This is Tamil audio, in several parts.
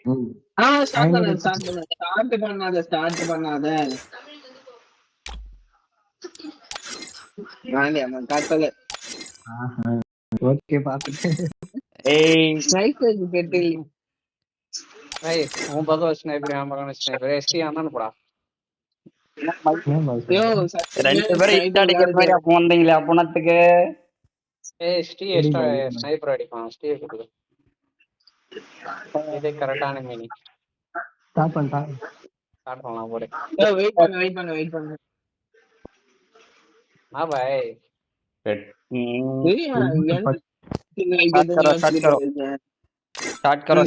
ஸ்டார்ட் பண்ணாத காட்டல. ஓகே பாத்துட்டேன். ஸ்னைப்பர் கெட்டு ஏய் உன் பக்கம் ஸ்னைப்பர் என் பக்கம் ஸ்னைப்பர் எஸ்டி ஆனானு போடா. ரெண்டு பேரும் இட்டாடிக்கிற மாதிரி அப்போ வந்தீங்களே அப்பனத்துக்கு. ஏய் ஸ்டி எக்ஸ்ட்ரா ஸ்னைப்பர் அடிப்பான். ஸ்டியை கொடுக்கு. இது கரெக்டான மீனி. ஸ்டார்ட் பண்ணா ஸ்டார்ட் பண்ணலாம் போடு. வெயிட் பண்ணு हां भाई स्टार्ट करो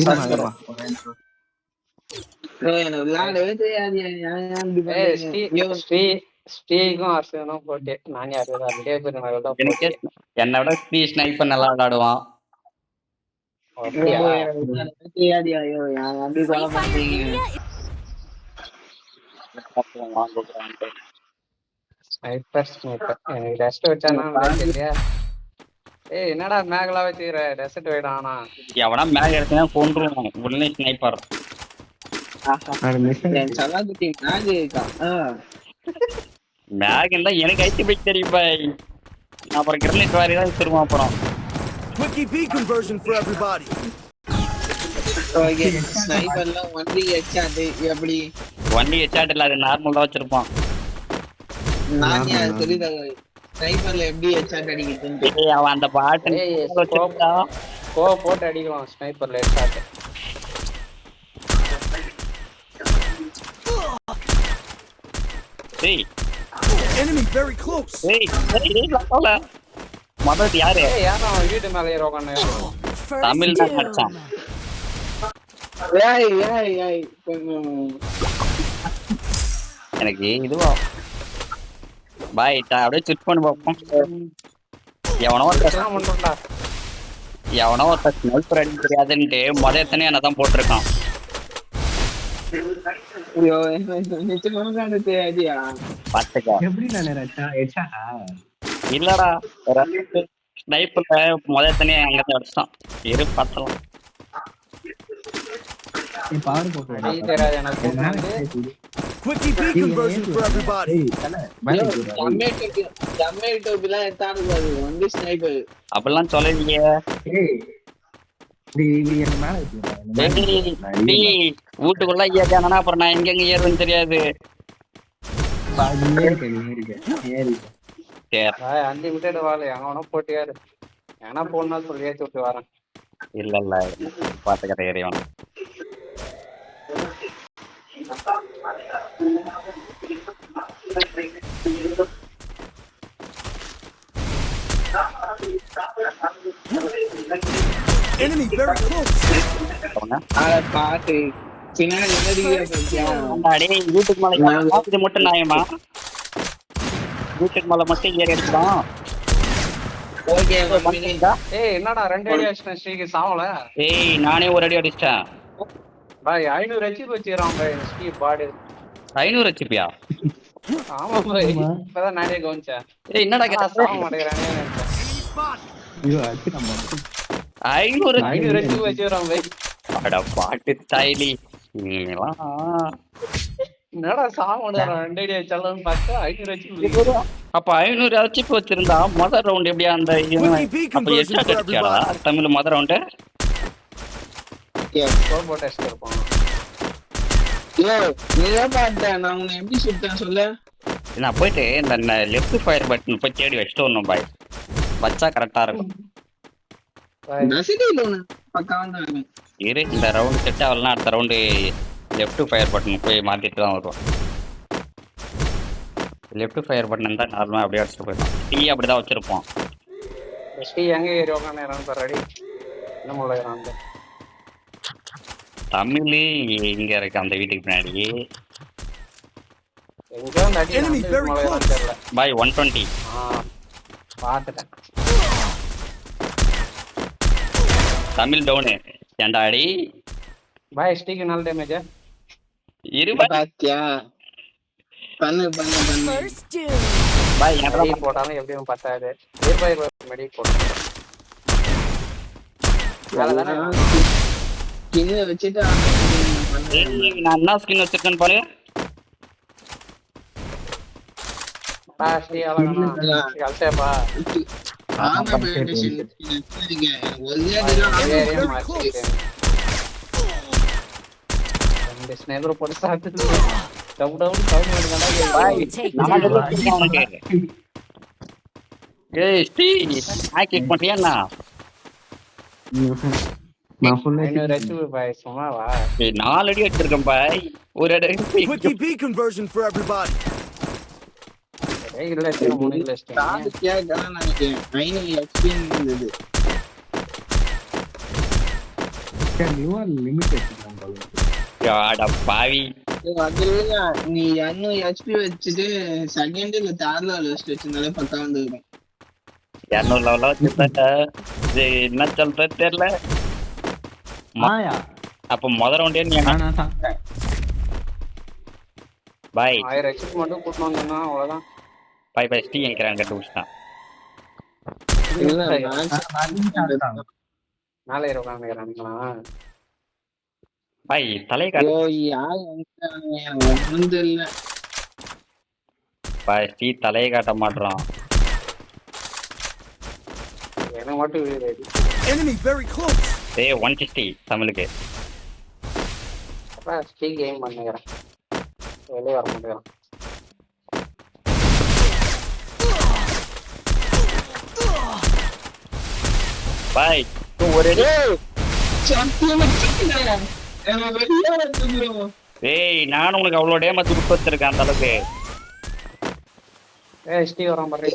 ஸ்டீக்கும் ஆர்சனும் போட்டு நானே ஆடுறதா அப்படியே போய் நான் தான் எனக்கு என்னை விட ஸ்பீ ஸ்னைப்பர் நல்லா விளையாடுவான். ஸ்னைப்பர் எனக்கு ரெஸ்ட் வச்சானா இல்லையா? ஏய் என்னடா மேகலா வச்சுக்கிற டெசர்ட் வைடானா? எவனா மேக எடுத்தா கொன்றுவான் உடனே ஸ்னைப்பர். மேக் இருந்தா எனக்கு ஐடி பைக் தெரியும் பாய். நான் அப்புறம் கிரனேட் வாரி தான் திரும்ப அப்புறம். Quickie B conversion for everybody. Okay ஸ்னைப்பர்ல 1D ஹெட்ஷாட் எப்படி 1D ஹெட்ஷாட் இல்ல அது நார்மலா வச்சிருப்பான். நான் யார் தெரியுதா ஸ்னைப்பர்ல எப்படி ஹெட்ஷாட் அடிக்குதுன்னு. ஏய் அவன் அந்த பாட் போட்டு அடிக்கலாம் ஸ்னைப்பர்ல ஹெட்ஷாட். ஏய் enemy very close. ஏய் லால மதத் யாரு? ஏய் யாரா வீட்டு மேல ஏற உட்கார்ந்தாங்க. தமிழ் தான் அடிச்சான். ஏய் எனக்கு இதுவா பாய் அப்படியே செக் பண்ணி பார்ப்போம். எவனோ ஒரு ஸ்னைப்பர் அடிக்க தெரியாதுன்ட்டு எத்தனை என்ன தான் போட்டிருக்கான். இல்லடா ஸ்னைப்பர்ல எத்தனையே அங்கதான் அடிச்சான். இரு பார்த்தலாம். Quickie B conversion for everybody. அப்படிலாம் சொல்லலையே. வீட்டுக்குள்ள ஏறினா அப்புறம் நான் எங்க ஏறுவேன்னு தெரியாது. அஞ்சு விட்டு வாழை அவனா போட்டியாரு ஏன்னா போனா சொல்லி ஏற்றி விட்டு வரேன். இல்ல பாத்துக்கிற ஏறிவன். Enemy very close. பாத்து பின்னாடி வீட்டுக்கு மேல இது மட்டும் நியாயமா? வீட்டுக்கு மேல மட்டும் ஏறி அடிச்சான். ஏய் என்னடா 2 அடி அடிச்சேன் ஸ்ரீக்கு சாவல. ஏய் நானே ஒரு அடி அடிச்சிட்டேன் பாய். 500 ஹெச்பி வச்சிரான் பாய் ஸ்ரீ பாடி. 500 ஹெச்பியா? ஆமா பாய் இப்பதான் நானே கவனிச்சேன். ஏய் என்னடா கேட்டா சாவ மாட்டேங்கறானே நினைச்சேன். ஐயோ அடிச்சான் 500 ஹெச்பி வச்சிரான் பாய். அட பாட்டு தாய்லி நீலாம் என்னடா சாவடா 2 அடி அடிச்சாலும் பார்த்தா 500 ஹெச்பி. அப்ப 500 ஹெச்பி வச்சிருந்தா முதல் ரவுண்ட் எப்படியா அந்த அப்ப எக்ஸ்ட்ரா அடிச்சாடா தமிழ் முதல் ரவுண்ட் கோபோ டெஸ்ட் இருப்பான். நான் உன்னை எப்படி சுட்டேன் சொல்லு. நான் போயிட்டு இந்த லெஃப்ட் ஃபயர் பட்டன் போய் தேடி வச்சுட்டு வரணும் பாய். வச்சா கரெக்டா இருக்கும். இரு இந்த ரவுண்ட் செட் ஆகலன்னா அடுத்த ரவுண்டு லெஃப்ட் ஃபயர் பட்டன் போய் மாத்திட்டு தான் வருவோம். லெஃப்ட் ஃபயர் பட்டன் தான் நார்மலாக அப்படியே அடிச்சுட்டு போயிடும். டீ அப்படி தான் வச்சுருப்போம். ஸ்ரீ எங்கே ஏறி உட்காந்துறான் சார் ரெடி என்ன முளைகிறான் தமிழ் இங்க இருக்கு அந்த வீட்டுக்கு பின்னாடி. பாய் 120 பார்த்துட்டேன். தமிழ் டவுனு ஏண்டா அடி பாய் ஸ்ரீக்கு நல்ல டேமேஜ் பாத்தியா பண்ணு பாய் மெடி போட்டாலும் எப்படியும் பத்தாது. மெடி போட்டோம் வேலை தானே. ஸ்கின் வச்சுட்டு நான் என்ன ஸ்கின் வச்சிருக்கேன்னு பாரு. ஸ்ரீ அழகனா கல்சேப்பா ரெண்டு ஸ்னைப்பர் போட்டு சாப்பிட்டு டவு டவுன் சவுண்ட் வருதுடா. பாய் நான் வச்சிருக்கேன் உனக்கு. ஏய் ஸ்ரீ நான் கிக் பண்றியா என்ன? நான் ஃபுல்லா 500 HP பாய் சும்மாவா? ஏய் 4 அடி வச்சிருக்கேன் பாய். ஒரு அடி Quickie B conversion for everybody. இல்ல சரி 3 கிலோ ஸ்டேன் நியூவா லிமிட் வச்சிருக்காங்க போல. யாடா பாவி. நீ 200 HP வச்சுட்டு செகண்ட் இல்ல தேர்ட் லெவல் வச்சிருந்தாலே பக்கா வந்துடும். 200 லெவல்ல வச்சிருந்தா என்ன சொல்றது தெரியல. ஆயா அப்ப முதல் ரவுண்டே நீ நான் சாப்பிட்டேன். பாய் 1000 HP மட்டும் கூட்டணும் வந்தா அவ்வளவுதான். பாய் பாய் ஸ்டீ என்கிறான் கண்டுபிடிச்சான். மேலே இருக்கானுங்களா? பாய் தலை காட்டு. பாய் ஸ்டீ தலையை காட்ட மாட்டான். எனக்கு மட்டும் Enemy very close. ஏய் 160 தமிழுக்கு. அப்ப ஸ்டீ கேம் பண்ணுகிறேன். வெளியே வர மாட்டேங்கிறான். பாய் ஒரு ஏய் நானும் உனக்கு அவ்வளோ டேமேஜ் கொடுத்துருக்கேன் அந்த அளவுக்கு. ஸ்டீ வரான் பாரு.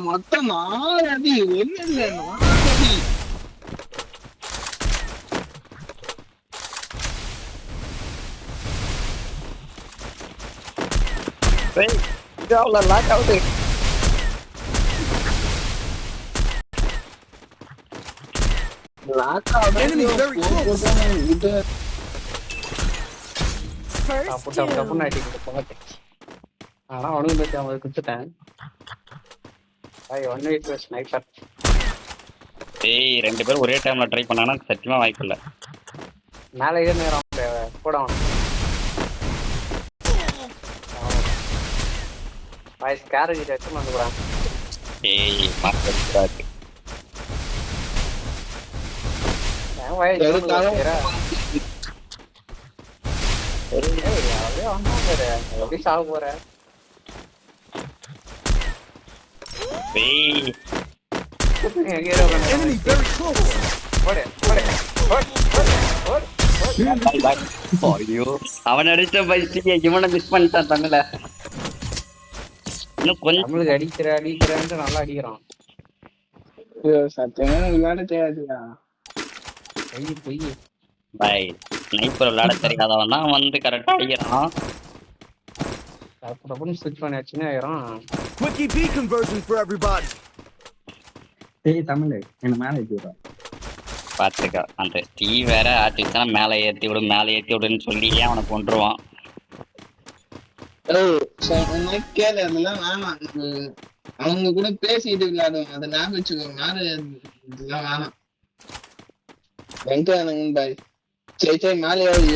மொத்தம் 4 அடி ஒண்ணு இல்ல 4 அடி. ஏய் இது அவ்வளோ லாக் ஆகுது. Enemy very close. தப்பு தப்பு தப்புன்னு அடிக்கிட்டு போட்டேன். ஆனா அவனுக்கு பத்தி அவங்களுக்கு குடுத்துட்டேன். பாய் 1 ஸ்னைப்பர். ஏய் 2 பேரும் ஒரே டைம்ல ட்ரை பண்ணானா சத்தியமா வாய்ப்பு இல்ல. மேலே ஏறு நேரம் கூட அவன். பாய் ஸ்கார் கிட்ட எடுத்து வந்து போறான். ஏய் மாஸ்டர் எப்படி சாக போற? Enemy very close. அவன் அடிச்ச பைஸ்டிக்கு இவனை மிஸ் பண்ணிட்டான் தங்கல. இன்னும் கொஞ்சம் நம்மளுக்கு அடிக்கிறேன்ட்டு நல்லா அடிக்கிறான். சத்தியமா விளையாட தெரியாதுடா. பொய் பாய் ஸ்னைப்பர் விளையாட தெரியாதவனா வந்து கரெக்டா அடிக்கிறான். தப்புன்னு ஸ்விட்ச் பண்ணி அடிச்சுன்னு ஆயிரும். Quickie B conversion for everybody. டேய் தமிழ் என்ன மேல ஏத்தி விடுறா. பாத்துக்க அந்த ஸ்டீ வேற ஆச்சுன்னா மேலே ஏத்தி விடுன்னு சொல்லியே அவனை கொண்டுருவான். கேளு அதெல்லாம் வேணாம். அவங்க கூட பேசிட்டு விளையாடுவாங்க. அதை ஞாபகம் வச்சுக்கோ. மேல இதெல்லாம் வேணாம். பாய் சரி மேலே ஏறி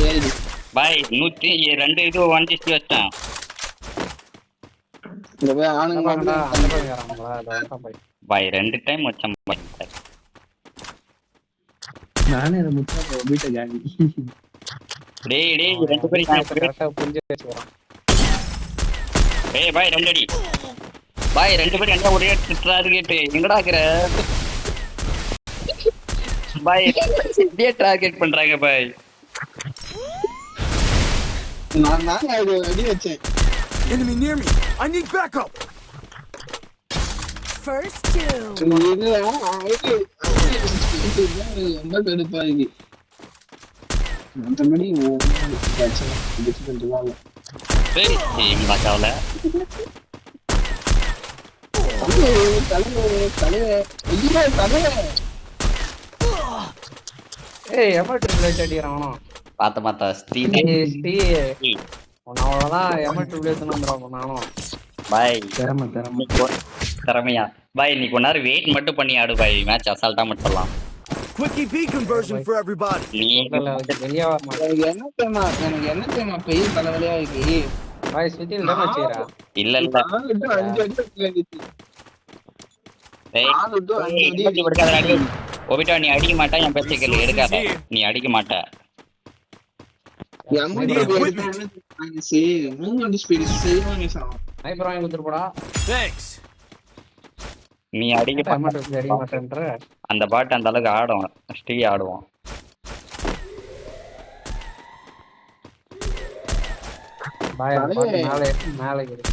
ஏறி பாய் 102 இது 160 வச்சான். இந்த போய் ஆனங்க பாய் 2 டைம் வச்சான் பாய். நானே அதை முட்டா வீட்டை காணி. டேய் 2 பேரும் கரெக்டா புரிஞ்சு வச்சுக்கிறான். ஏய் பாய் 2 அடி. பாய் 2 பேரும் என்ன ஒரே டார்கெட் எங்கடா இருக்கற? பாய் இதே டார்கெட் பண்றாங்க பாய். நான் அடி வச்சேன். Enemy near me. I need backup. First two. ரொம்ப கடுப்பா இருக்கு. மற்றபடி ஏய் மச்சாவல ஏய் எமர் ட்ரிபிள் அடிக்கிறான். பாத்த ஸ்டீ அவ்வளவுதான் எமர் ட்ரிபிள் எடுத்துன்னு வந்துடுவாங்க. நானும் பாய் திறமை திறமையா பாய் நீ கொஞ்ச நேரம் வெயிட் மட்டும் பண்ணி ஆடு பாய். மேட்ச் அசால்ட்டா மட்டும் சொல்லலாம். Quickie P conversion for everybody. நீ வெளியே வர மாட்டேன். எனக்கு என்ன தெரியுமா பெரிய தலைவலியா இருக்கு. பாய் சுத்தியில் தான் வச்சுக்கிறா. இல்ல 4 to 5 அடி வேண்டியது. டேய் 4 to 5 அடி இப்படி படுக்காத அடி. ஒபிட்டா நீ அடிக்க மாட்டா என் பேச்சை கேளு எடுக்காத. நீ அடிக்க மாட்ட. எம்டி எடுத்து சே மூவ்மெண்ட் ஸ்பீட் செய்வாங்க சார். ஸ்னைப்பர் வாங்கி கொடுத்துட்டு போடா. Thanks. நீ அடிக்க அடிக்க மாட்டேன்ற. அந்த பாட்டு அந்த அளவுக்கு ஆடும். ஸ்டீ ஆடுவோம். பாய் மேலே இரு.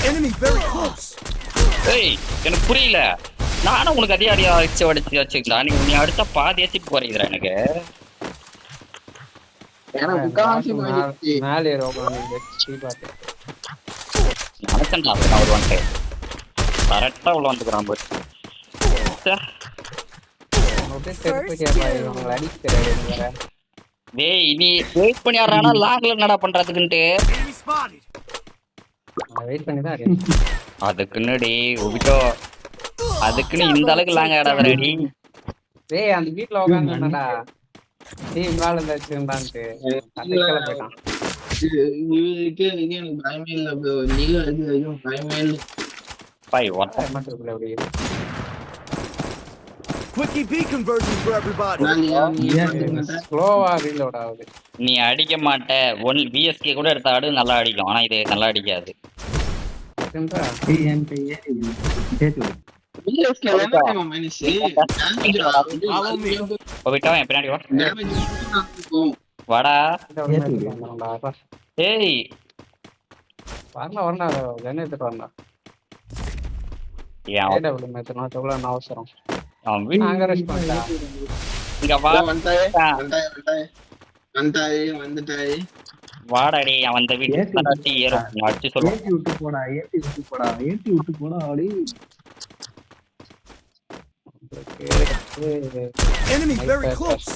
Enemy very close. ஏய் எனக்கு புரியல. நானும் உனக்கு அதே அடியா வச்சுக்கலாம். நீ அடுத்த பாதி ஏத்தி போறீங்கடா எனக்கு. எனக்கு முக்காவாசி போயிடுச்சு. மேலே ஏறு உட்கார்ந்து ஸ்டீ பாத்து. நினைச்சேன்டா நான் ஒரு வந்துட்டேன். கரெக்டா உள்ள வந்துக்கிறான் போய். அப்படியே தெரிஞ்சுக்கிட்டே பாய் உங்களை அடிக்க தெரியாது வேற. டேய் நீ வெயிட் பண்ணி ஆறானா லாங்ல என்னடா பண்றதுக்குன்ட்டு. Enemy spotted. வெயிட் பண்ணி தான் இருக்கேன். அதுக்குன்னு டேய் ஒபிட்டோ அதுக்குன்னு இந்த அளவுக்கு லாங் ஆடாதடா டேய். டேய் அந்த வீட்ல உட்கார்ந்தானடா. டேய் மேல இருந்து வச்சிருந்தான்ட்டு அதுக்கல போய்ட்டான். இதுக்கு எனக்கு பயமே இல்ல bro. நீங்க அது பயமே இல்ல. பாய் வாட் மட்டும் அப்படியே. Quickie P conversion for everybody. ஸ்லோவா ரீலோட் ஆகுது. நீ அடிக்க மாட்ட. ஒன் விஎஸ்கே கூட எடுத்த ஆடு நல்லா அடிக்கும். ஆனா இது நல்லா அடிக்காது. சிம்பிளா என் கையே கேட்டு BSK என்ன தெரியுமா மைனஸ் ஒபிட்டோ என் பின்னாடி வா. டேமேஜ் இருக்கும். வாடா. வரணும். ஏய் என்ன எடுத்துட்டு வரணும். ஏன் ஏடபிள்யூ மேட்ச் நான் சொல்ல அவசரம். அவன் வீடு அங்க ரெஸ்ட் பண்ணடா. இங்க வா. வந்துட்டாய். வாடா டேய் அவன் அந்த வீட்டுக்கு தட்டி ஏறும். நான் அடிச்சு சொல்லுவேன். ஏத்தி விட்டு போடா அடி. Enemy very close.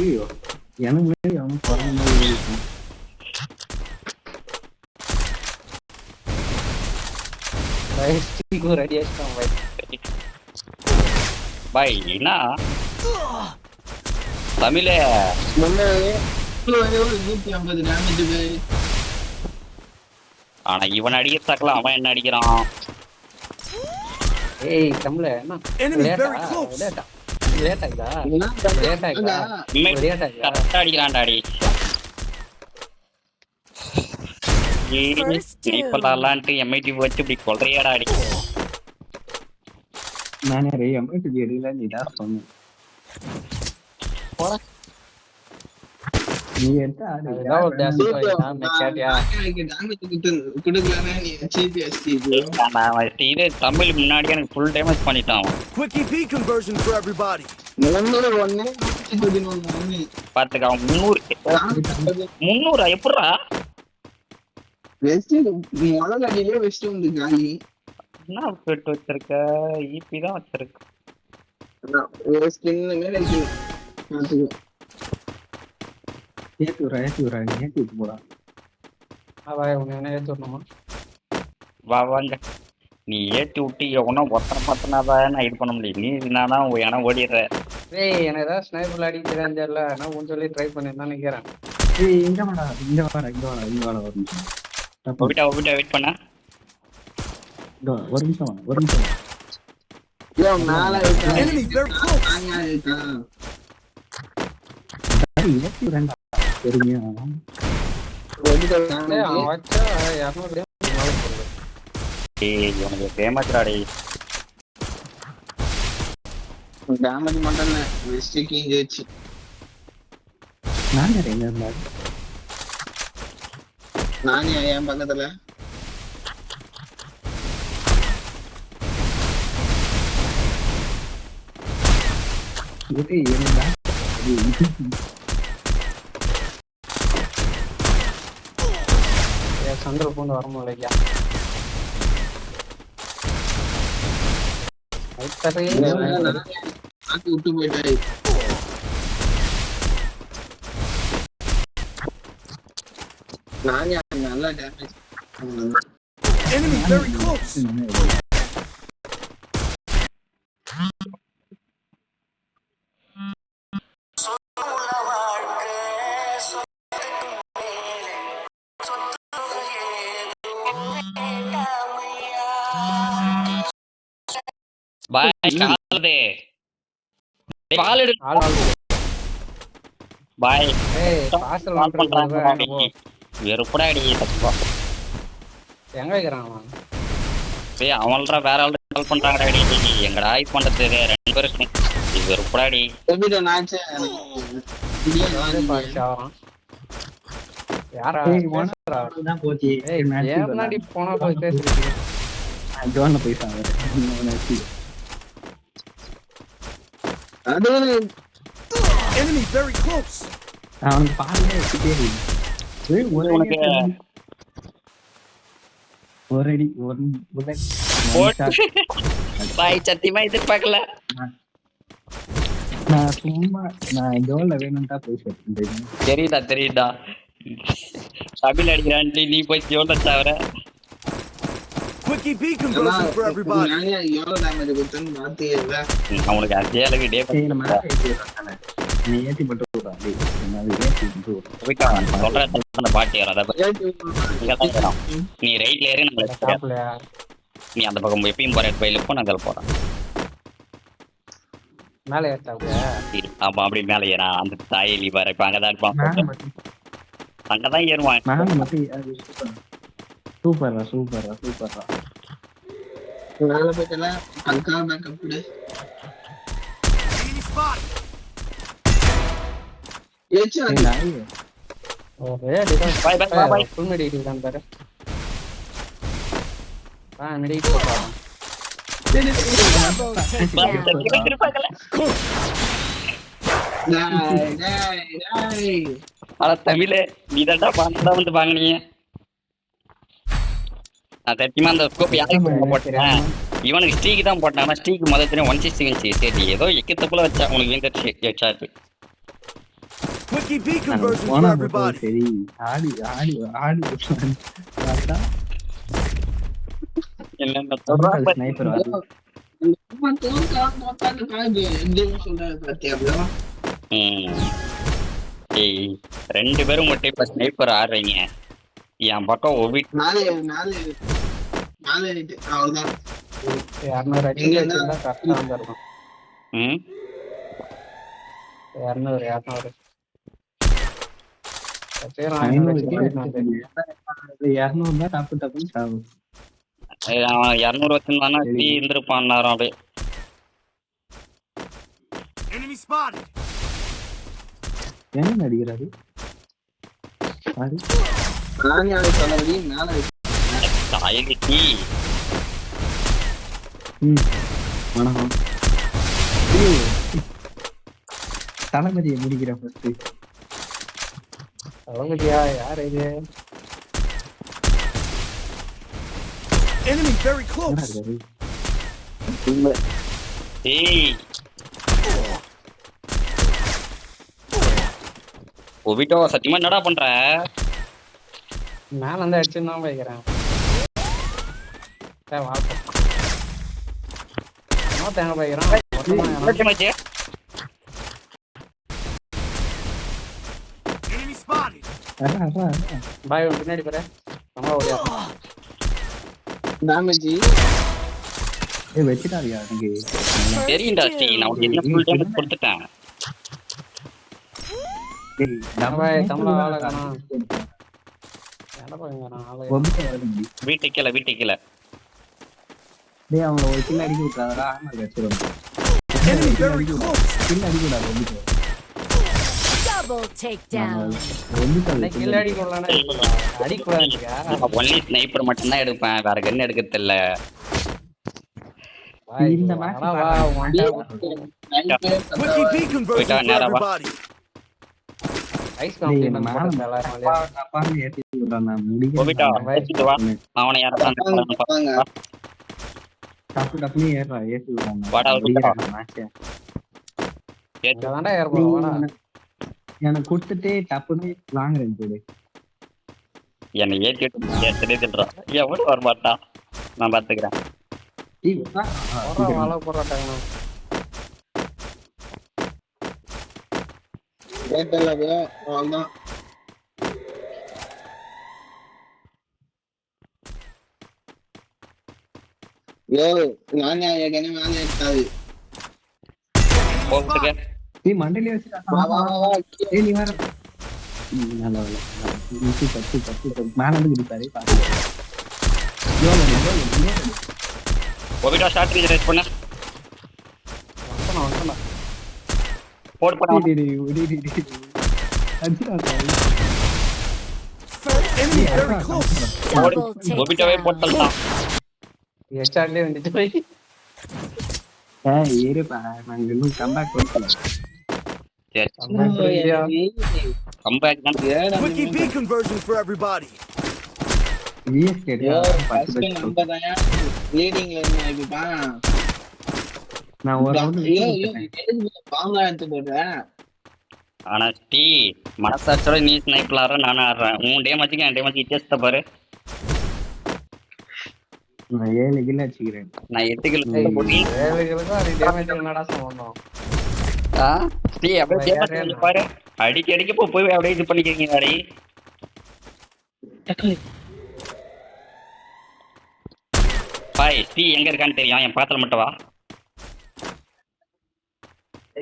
ஐயோ எனக்கு முன்னாடி அவன் குறைஞ்ச மாதிரி இருக்கும். ரெடி ஆயிட்டான் பாய். பாய் என்ன தமிழே முன்னே 150 டேமேஜ். ஆனா இவன் அடிக்கிறதாக்கலாம் அவன் என்ன அடிக்கிறான். ஏய் தமிழே என்ன Enemy very close. லேட் ஆகுதா. கரெக்டா அடிக்கிறான்டா அடி. இப்பலான்ட்டு எம்ஐடி வச்சு இப்படி கொள்றையாடா அடி. நானே எம்ஐடி எடுக்கல நீ தான் சொன்ன. நீ எடுத்த ஆடு ஏதாவது ஒரு டேஷ் போயிட்டா மெக்காடியா. இது தமிழ் முன்னாடி எனக்கு ஃபுல் டேமேஜ் பண்ணிட்டான். Quickie P conversion for everybody. பாத்துக்க அவன் 300 எப்படா முதல் அடியிலே வெஸ்ட் வந்து காலி. என்ன பெட் வச்சிருக்க. ஈபி தான் வச்சிருக்க. ஒரு ஸ்கின் மேல இருக்கு. பாத்துக்கோ. ஏத்தி விட்டு போடா. பாய் உன்னை என்ன ஏத்தி வரணுமா. வா வாங்க நீ ஏத்தி விட்டு எவனா ஒத்தனை நான் இது பண்ண முடியும். நீ என்னதான் ஏன்னா ஓடிடுற. ஏய் எனக்கு ஏதாவது ஸ்னைப்பர்ல அடிக்கிறேன்னு தெரியல. நான் உன் சொல்லி ட்ரை பண்ணிருந்தா நிக்கிறேன். ஏய் இங்க வாடா ஒரு நிமிஷம். ஒபிட்டா வெயிட் பண்ண. ஒரு நிமிஷம் மேல Enemy very close. ஏத்தி ரெண்டா தெரியுமா. அவன் வச்சா 200 ஏய் உனக்கு டேமேஜ் ஆடே. டேமேஜ் மட்டும் இல்ல வெஸ்ட் கிங் ஜெயிச்சு. நான் எங்க இருந்தா நானே என் பக்கத்துல இது என்னடா சந்திர பூந்து வர முடியலையா. விட்டு போயிட்டாரு. நானே நல்லா டேமேஜ். Enemy very close. பால் எடு ஆள் பாய் ஏய் பார்சல் கால் பண்றாங்க வந்துருக்கு போ. வெறுப்படா அடி தப்பா எங்க வைக்கிறான் அவன்? டேய் அவன்டா வேற ஆள் கால் பண்றாங்கடா அடி எங்கடா இது பண்றது ரெண்டு பேரும் வெறுப்படா அடி ஒபிட்டோ நாச்சு பாய்ச்சி ஆவறான். யாரா ஏய், பேசுறா? தான் போச்சு ஏய் ஏன்னாடி போனா போய் பேசுறீங்க? ஜோன்ல போயிட்டாங்க அது Enemy very close. அவனுக்கு பாருங்க வச்சுட்டே இருக்கு. உனக்கு ஒரு அடி ஒரு bullet, one shot. பாய் சத்தியமா எதிர்பார்க்கல நான் சும்மா நான் ஜோன்ல வேணும்ட்டா போய் சொல்றேன். தெரியுதா தமிழ் அடிக்கிறான்ட்டு நீ போய் ஜோன்ல தவிர Quickie B conversion for everybody. நானே எவ்வளவு டேமேஜ் கொடுத்தேன்னு மாத்தியல அவனுக்கு அஜயாலுக்கு டே சரி, நம்ம மேல ஏத்தி விடுறான். நீ ஏத்தி மட்டும் விடுறா. டேய், நம்ம அதை ஏத்தி விட்டு விடுறோம். போயிட்டான் சொல்ற அந்த பாட்டி வரும் அதை நீ ரைட்ல ஏறி நம்ம left ல. சாப்பிடலையா? நீ அந்த பக்கம் எப்பயும் போற பையில போ நான் அதில் போறேன் மேலே ஏத்தாப்லையா? ஆமா அப்படி மேலே ஏறா அந்த தாயலி பாரு இப்ப அங்கதான் இருப்பான் மேல மட்டும் அங்கதான் ஏறுவான் மேல மட்டும் அது சூப்பரா மேல போயிட்டல அல்கா பேக்கப் கொடு Enemy spot. ஏச்சு ஏய், நாய். ஒரே defence. Bye, bye, bye. Full medicate இருக்கான் பாரு. மெடிக்கேட் போட்டான். எதிர்பார்க்கல டேய் ஆனா தமிழே நீ தான்டா பாண்டா வந்து வாங்கினீங்க நான் சத்தியமா அந்த ஸ்கோப் யாருக்கு போட்டேன் இவனுக்கு ஸ்டீக்கு தான் போட்டான் ஆனா ஸ்டீக்கு முதல்ல 160 வந்துச்சு சரி ஏதோ எக்கத்தக்குள்ள வச்சா உனக்கு வீந்துச்சு வச்சாச்சு Quickie B நாங்க conversion for போனா everybody. சரி ஆடி பார்த்தா என்னென்ன சொல்றான் ஸ்னைப்பர் சும்மா தோற்காம போட்டான்னு காய்ச்சி எப்படின்னு சொல்றாரு பாத்தியா ஏய் ரெண்டு பேரும் மட்டும் இப்ப ஸ்னைப்பர் ஆடுறீங்க என் பக்கம் ஒவிட் நாலு அவ்வளவுதான் 200 அடி வச்சிருந்தா கரெக்டா வந்துருக்கும். 200 சரி 200 தான் டப்புன்னு சாவு. அவன் 200 வச்சிருந்தானா ஸ்ரீ இருந்திருப்பான் அப்படியே Enemy spotted. என்ன நடிக்கிறாரு பாரு. நானே அதை சொன்னபடி மேல தாயகி வணக்கம். தளபதியை முடிக்கிற ஃபர்ஸ்ட் தளபதியா யார் இது? Enemy very close. ஏய் ஒவிட்டோ சத்தியமா என்னடா பண்ற மேல இருந்து அடிச்சுன்னு தான் வைக்கிறேன். வாப்பா தேங்காய் வைக்கிறான். Enemy spotted. பாய் பின்னாடி பாரு நம்ம ஓடியா டேமேஜ் வச்சுட்டாரியா எனக்கு தெரியும்டா ஸ்ரீ நான் உனக்கு என்ன ஃபுல் டேமேஜ் கொடுத்துட்டேன் பாய் தமிழ ஆளை காணோம். என்ன பண்ணுறான் ஆளை? வீட்டுக்கல டேய் அவங்கள ஒரு கில் அடிக்க விட்டுறாதடா ஆர்மர் வச்சிருவாங்க. Enemy very close. கில் அடிக்க விடாத ஒம்பிட்டு. Double takedown. கில் அடிக்கலாம்னா அடிக்கூடாதுக்கா ஒன்லி ஸ்னைப்பர் மட்டும் தான் எடுப்பேன் வேற கன் எடுக்க தெரியல இந்த மேட்ச் வா Quickie B conversion for everybody. ஐஸ் கம்ப்ளீட் பண்ண அப்பான்னு ஏத்தி விடுறான் நான் ஒவிட்டோ முடிக்கிறேன். வா அவனை யாராவது டப்புன்னு ஏறா ஏத்தி விடுறான் வாடா, மேட்ச். தாண்டா ஏறப்போம் வாடா. எனக்கு கொடுத்துட்டு டப்புன்னு லாங் ரேஞ்ச் போடு. என்னை ஏற்றி திட்டுறான் எவ்வளவு வரமாட்டான் நான் பாத்துக்கிறேன் போடுறோம் அளவு போடுறாட்டாங்க. அவ்வளவுதான் யோ நான் ஏற்கனவே மேலே எடுத்தாது போட்டுக்க. டேய் மண்டையிலே வச்சுடா. வா வா வா வா. ஏய் நீ வேற. நல்ல வேலை. சூப்பர். மேல இருந்து குடிப்பாரு பாத்து. ஒபிட்டோ ஷார்ட் ரேஞ்ச் ரேஸ் பண்ணு. வந்துடலாம். போடு போடு. Enemy very close. Double ஒபிட்டோவே takedown. போட்டலாம். ஹெச்ஆர்லயே வந்துட்டு போய் ஏறுப்பா நாங்க இன்னும் கம்பேக் பண்ணல. சரி கம்பேக் கம்பேக் தான். Quickie B conversion for everybody. விஎஸ் கேட்டா 10 பேர் நம்ம தான் லீடிங்ல இருக்குப்பா. நான் ஒரு ரவுண்ட் பாம்பா எடுத்து போடுறேன். ஆனா டீ மனசாட்சியோட நீ ஸ்னைப்பர் ஆடுற நானும் ஆடுறேன். உன் டேமேஜுக்கு என் டேமேஜ் வித்தியாசத்தை பாரு. நான் 7 கில் அடிச்சுக்கிறேன். நான் 8 கிலோ போட்டி. வேலைகளுக்கும் அது டேமேஜ் என்னடா சம்பந்தம்? டீ அப்படியே டேமேஜ் பாரு. அடிக்க போய் அப்படியே இது பண்ணிக்கிறீங்க அடி. பாய் டீ எங்க இருக்கான்னு தெரியும். என் பாத்திரம் மட்டும் வா.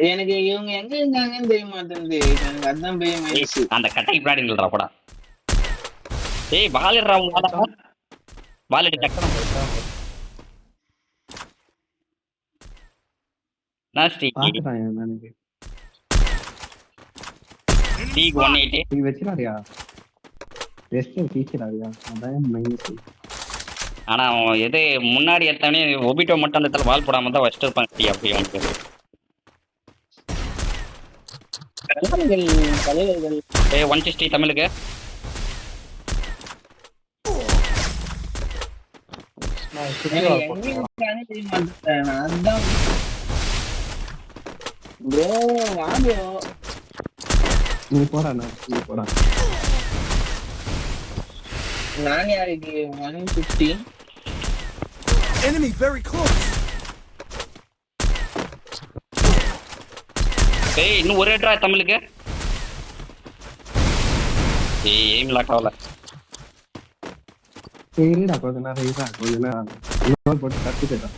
எனக்கு இவங்க எங்க இருந்தாங்கன்னு தெரிய மாட்டேங்குது. எனக்கு அதான் போய் மைனஸ். அந்த கட்டைக்கு பின்னாடி நில்றா போடா. ஏய் பால் எடுறா உங்க பால் எடு டக்கணும். நாஸ்டி பாத்துட்டான் எனக்கு. டீ 180. நீ வெச்சிராரியா? ரெஸ்ட் ஃபீச்சராரியா? அதான் மைனஸ். ஆனா அவன் எது முன்னாடி எடுத்தானே ஒபிட்டோ மட்டும் அந்த இடத்துல வால் போடாம தான் வச்சிட்டு இருப்பான். டீ அப்படி அவனுக்கு தலைவர்கள் 160 தமிழுக்கு. நீ போடா நீ போடா. நான் யாருக்கு 150. Enemy very close. ஏய் இன்னும் ஒரே ட்ரா தமிழுக்கு. ஏய் எய்ம் லாக் ஆகல. சரிடா கொஞ்ச நேரம் இருடா கொஞ்ச நேரம். இன்னொரு போட்டு கத்திட்டா.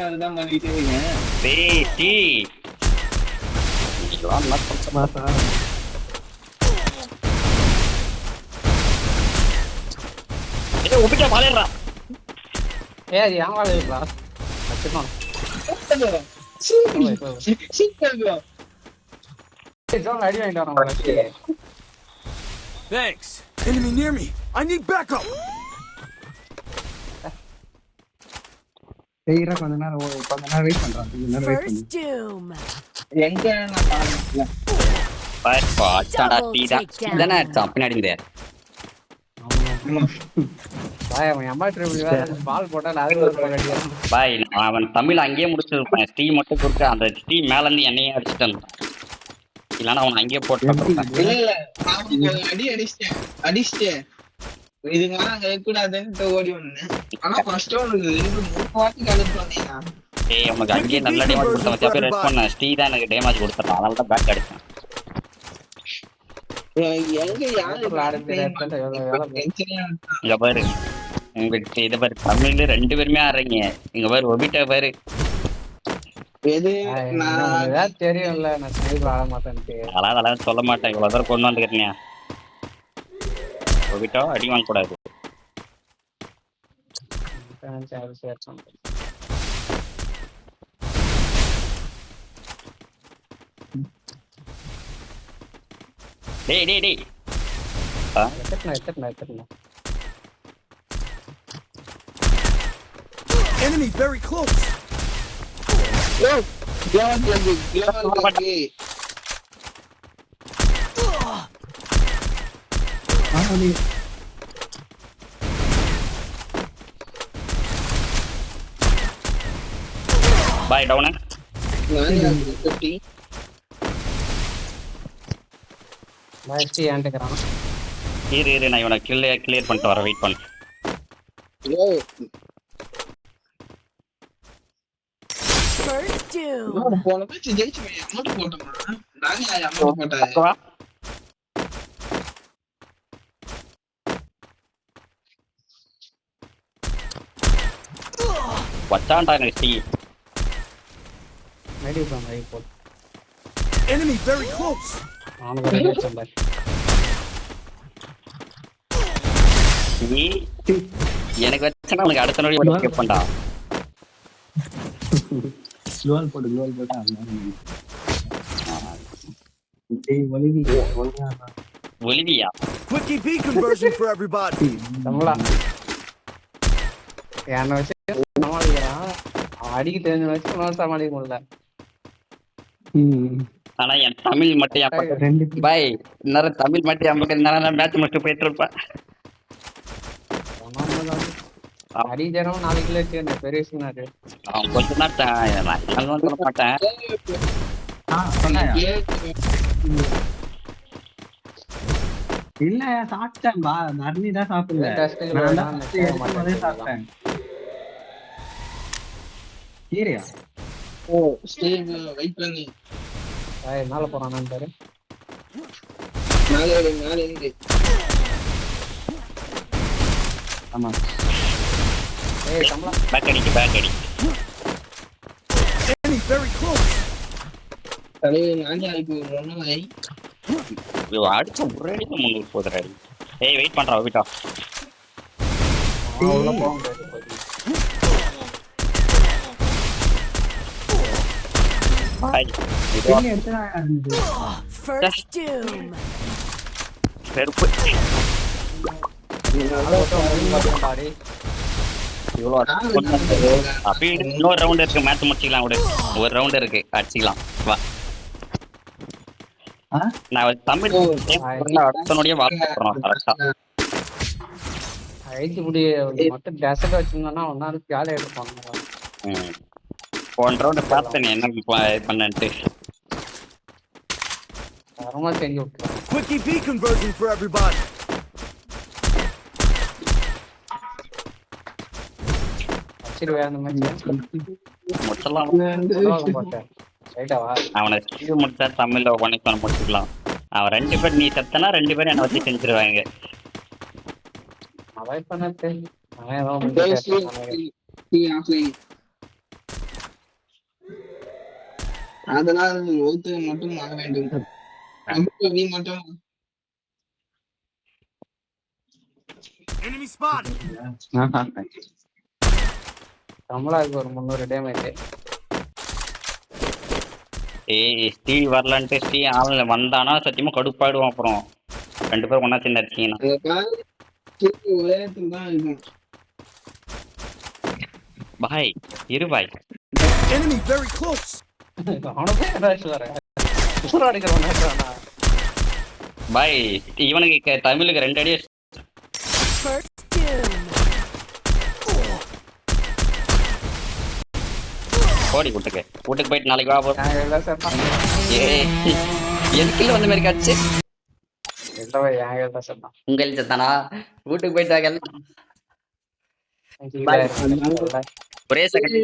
அதுதான் பண்ணிட்டே இருக்கேன். டேய் டீ இதெல்லாம் நான் கொஞ்சம் மாசா ஏய் ஒபிட்டோ பாலேறா. ஏய் அது ஏன் வாழ இருக்கா? வச்சுக்கணும். அடி வாங்கிட்டு வரோம். Thanks. Enemy near me. I need backup. சரிடா கொஞ்ச நேரம் வெயிட் பண்றான். கொஞ்ச நேரம் வெயிட் பண்ணு. First doom. எங்க நான் பாக்கல. பாய் பாட்டாடா டீ தான். இதனா பின்னாடி இருந்தே. பாய் அவன் எம்மா ட்ரிபிள் வேற பால் போட்டால அது ஒரு பகடியா. பாய் அவன் தமிழ் அங்கேயே முடிச்சிருப்பான். ஸ்டீ மட்டும் கொடுக்க அந்த ஸ்டீ மேல இருந்து என்னையே அடிச்சிட்டான். இல்லனா அவன் அங்கேயே போட்டுட்டான். இல்ல அவங்க அடிச்சிட்டேன். இதுங்க அங்க இருக்கக்கூடாதுன்னு ஓடி வந்தேன். ஆனா ஃபர்ஸ்ட் ஒன்று 3 வாட்டி கழுத்து வந்தீங்க. ஏய் உனக்கு அங்கேயே நல்ல டேமேஜ் கொடுத்த வச்சா போய் ரெஸ்ட் பண்ண. ஸ்டீ தான் எனக்கு டேமேஜ் கொடுத்துட்டான். அதனால தான் பேக் அடிச்சேன். எங்க யாரு இங்க பாரு உங்களுக்கு இதை பாரு தமிழ்ல 2 பேருமே ஆடுறீங்க. இங்க பாரு ஒபிட்டோ பாரு. எது நான் தெரியும்ல நான் ஸ்னைப்பர் ஆட மாட்டேன்ட்டு. அதெல்லாம் சொல்ல மாட்டேன். இவ்வளவு தூரம் கொண்டு வந்துக்கிறீங்க. ஒபிட்டோ அடி வாங்க கூடாது. டேய் எத்தனை Enemy very close. பாய் டவுன். மேட்ச் ஏன்ட்டுக்கறான். இரு நான் இவனை கிளியர் பண்ணிட்டு வர வெயிட் பண்ணு. First doom. போன மேட்ச் ஜெயிச்சு அமௌண்ட் போட்டோமா? நானே அமௌண்ட் போட்டாரு. வச்சான்டா எனக்கு ஸ்டீ. அடிப்பான் பை போட்டு. Enemy very close. அவனுக்கு ரெடி வச்சான் பாரு. நீ எனக்கு வச்சா உனக்கு அடுத்த நொடி கேட்பண்டா. குளோவால் போட்டு டேய் ஒலிவி Olivia Quickie B conversion for everybody. தமிழா என்னை வச்சு சமாளிக்கிறான். அவன் அடிக்க தெரிஞ்ச வச்சு உன்னால சமாளிக்க முடியல. ஆனா என் தமிழ் மட்டும் என் பக்கம் ரெண்டு பாய் இன்னும் தமிழ் மட்டும் என் பக்கம் இருந்தாலும் மேட்ச் மட்டும் போயிட்டு இருப்பேன். அடிக்கிறவன் 4 கிலோ வச்சு பெரிய விஷயம் அது. அவன் கொஞ்சம் தான் நான் சொல்ல மாட்டேன். சொன்னாயா இல்ல சாப்பிட்டேன் நர்னி தான் சாப்பிடல நான் தான் first எடுக்கும்போதே சாப்பிட்டேன் கீரையா ஓ ஸ்டேவ் வெயிட் பண்ணி மேல போறானான்னு பாரு. மேலே இருந்து ஆமா ஏய் தமிழா பேக் அடி Enemy very close. தலைவர் நானே இப்போ ஒன்றும் அடிச்ச ஒரே அடிக்க 300 போதுறாரு. ஏய் வெயிட் பண்றா வீட்டா. உள்ள போக முடியாது. பாய் கீரை எடுத்துடா இருந்தது First doom. செருப்பு பாடி இவ்வளோ அப்படியே இன்னொரு ரவுண்ட் இருக்கு மேட்ச் முடிச்சிக்கலாம் விடு. ஒரு ரவுண்ட் இருக்கு அடிச்சிக்கலாம் வா. நான் தமிழ் அடுத்தனுடைய வார்த்தை கரெக்டா ஐடி முடி மட்டும் டெசர்ட் வச்சிருந்தோம்னா ஒன்னாலும் ஜாலியாக எடுப்பாங்க. போன ரவுண்ட் பார்த்தேன் என்ன பண்ணன்ட்டு தரமா செஞ்சு விட்டுருவாங்க. Quickie B conversion for everybody. வச்சிருவே அந்த மாதிரி முடிச்சலாம். போட்டேன் ரைட்டாவா அவனை ஸ்கீல் முடிச்சா தமிழ்ல கனெக்ட் பண்ண முடிச்சுக்கலாம். அவன் 2 பேர் நீ செத்தனா 2 பேரும் என்ன வச்சு செஞ்சிருவாங்க. அவாய்ட் பண்ண தெரியும். அவன் ஏதோ முடிச்சு ஆஃப்லைன் அதெல்லாம் ஒருத்து மட்டும் ஆக வேண்டும். நீ மட்டும் Enemy spotted. தமிழாவுக்கு ஒரு 300 டேமேஜ். ஏய் ஸ்டீ வரலான்ட்டு ஸ்டீ ஆன்ல வந்தானா சத்தியமா கடுப்பாயிடுவான். அப்புறம் 2 பேரும் ஒன்னா சேர்ந்து அடிச்சீங்கன்னா அந்த கால் ஒரே இடத்துல தான் இருக்கும். பாய் இரு பாய். Enemy very close. அவனுக்கு ஏதாச்சும் வர சூப்பர் அடிக்கிறவனா பாய் இவனுக்கு தமிழுக்கு 2 அடி First doom. கோடி வீட்டுக்கு போயிட்டு நாளைக்கு வா போ. நான் எல்லாம் சேர்ப்பான். எதுக்குள்ள வந்த மாதிரி காட்சி இல்லவே என் எல்லாம் சேர்ப்பான். உங்க எழுத்தானா வீட்டுக்கு போயிட்டு வாங்க. ஒரே செகண்ட்